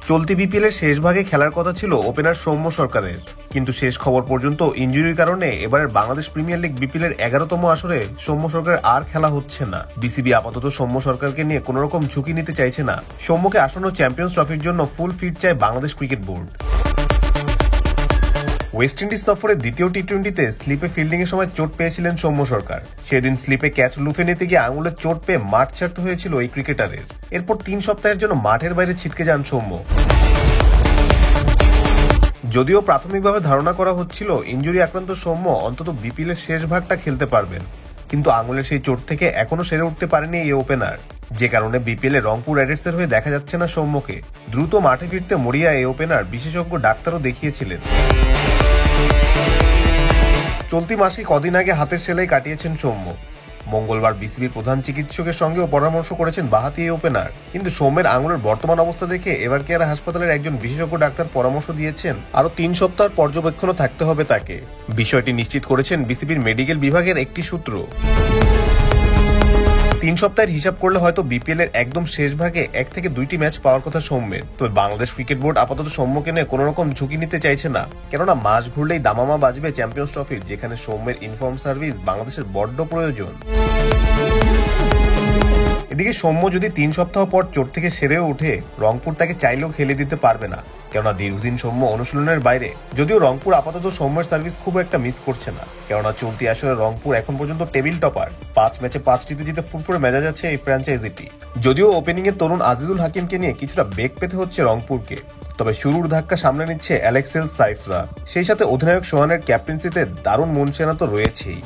চলতি বিপিএল এর শেষ ভাগে খেলার কথা ছিল ওপেনার সৌম্য সরকারের, কিন্তু শেষ খবর পর্যন্ত ইনজুরির কারণে এবারের বাংলাদেশ প্রিমিয়ার লিগ বিপিএল এর 11তম আসরে সৌম্য সরকার আর খেলা হচ্ছে না। বিসিবি আপাতত সৌম্য সরকারকে নিয়ে কোন রকম ঝুঁকি নিতে চাইছে না। সৌম্যকে আসন্ন চ্যাম্পিয়ন্স ট্রফির জন্য ফুল ফিট চায় Bangladesh cricket board. West Indies সফরের দ্বিতীয় টি-20তে স্লিপে ফিল্ডিং এর সময় চোট পেয়েছিলেন সৌম্য সরকার। সেদিন স্লিপে ক্যাচ লুফে নিতে গিয়ে আঙুলের চোট পেয়ে মাঠ ছাড়তে হয়েছিল এই ক্রিকেটারের। এরপর 3 সপ্তাহের জন্য মাঠের বাইরে ছিটকে যান সৌম্য। যদিও প্রাথমিকভাবে ধারণা করা হচ্ছিল ইনজুরি আক্রান্ত সৌম্য অন্তত বিপিএল এর শেষ ভাগটা খেলতে পারবেন, কিন্তু আঙুলের সেই চোট থেকে এখনো সেরে উঠতে পারেনি এই ওপেনার, যে কারণে বিপিএল এ রংপুর রাইডার্স এর হয়ে দেখা যাচ্ছে না সৌম্যকে। দ্রুত মাঠে ফিরতে মরিয়া এই ওপেনার বিশেষজ্ঞ ডাক্তারও দেখিয়েছিলেন। চলতি মাসে কদিন আগে হাতের সেলাই কাটিয়েছেন সৌম্য। মঙ্গলবার বিসিবির প্রধান চিকিৎসকের সঙ্গেও পরামর্শ করেছেন বাঁহাতি এই ওপেনার, কিন্তু সৌম্যের আঙুলের বর্তমান অবস্থা দেখে এবার কেয়ার হাসপাতালের একজন বিশেষজ্ঞ ডাক্তার পরামর্শ দিয়েছেন আরো 3 সপ্তাহ পর্যবেক্ষণও থাকতে হবে তাকে। বিষয়টি নিশ্চিত করেছেন বিসিবির মেডিকেল বিভাগের একটি সূত্র। 3 সপ্তাহের হিসাব করলে হয়তো বিপিএল এর একদম শেষ ভাগে 1 থেকে 2টি ম্যাচ পাওয়ার কথা সৌম্যের। তবে বাংলাদেশ ক্রিকেট বোর্ড আপাতত সৌম্যকে নিয়ে কোন রকম ঝুঁকি নিতে চাইছে না, কেননা মাস ঘুরলেই দামামা বাজবে চ্যাম্পিয়ন্স ট্রফির, যেখানে সৌম্যের ইনফর্ম সার্ভিস বাংলাদেশের বড্ড প্রয়োজন। এদিকে সৌম্য যদি 3 সপ্তাহ পর চোট থেকে সেরেও উঠে, রংপুর তাকে চাইলেও খেলে দিতে পারবে না, কেননা দীর্ঘদিন সৌম্য অনুশীলনের বাইরে। যদিও রংপুর আপাতত সৌম্যের সার্ভিস খুব একটা মিস করছে না, কেননা চলতি আসরে রংপুর এখন পর্যন্ত টেবিল টপার। 5 ম্যাচে 5টিতে জিতে ফুরফুরে মেজাজ আছে এই ফ্র্যাঞ্চাইজিটি। যদিও ওপেনিং এর তরুণ আজিজুল হাকিমকে নিয়ে কিছুটা বেগ পেতে হচ্ছে রংপুরকে, তবে শুরুর ধাক্কা সামনে নিচ্ছে অ্যালেক্স হেলস সাইফরা। সেই সাথে অধিনায়ক সোহানের ক্যাপ্টেন্সিতে দারুণ মন চেনা তো রয়েছেই।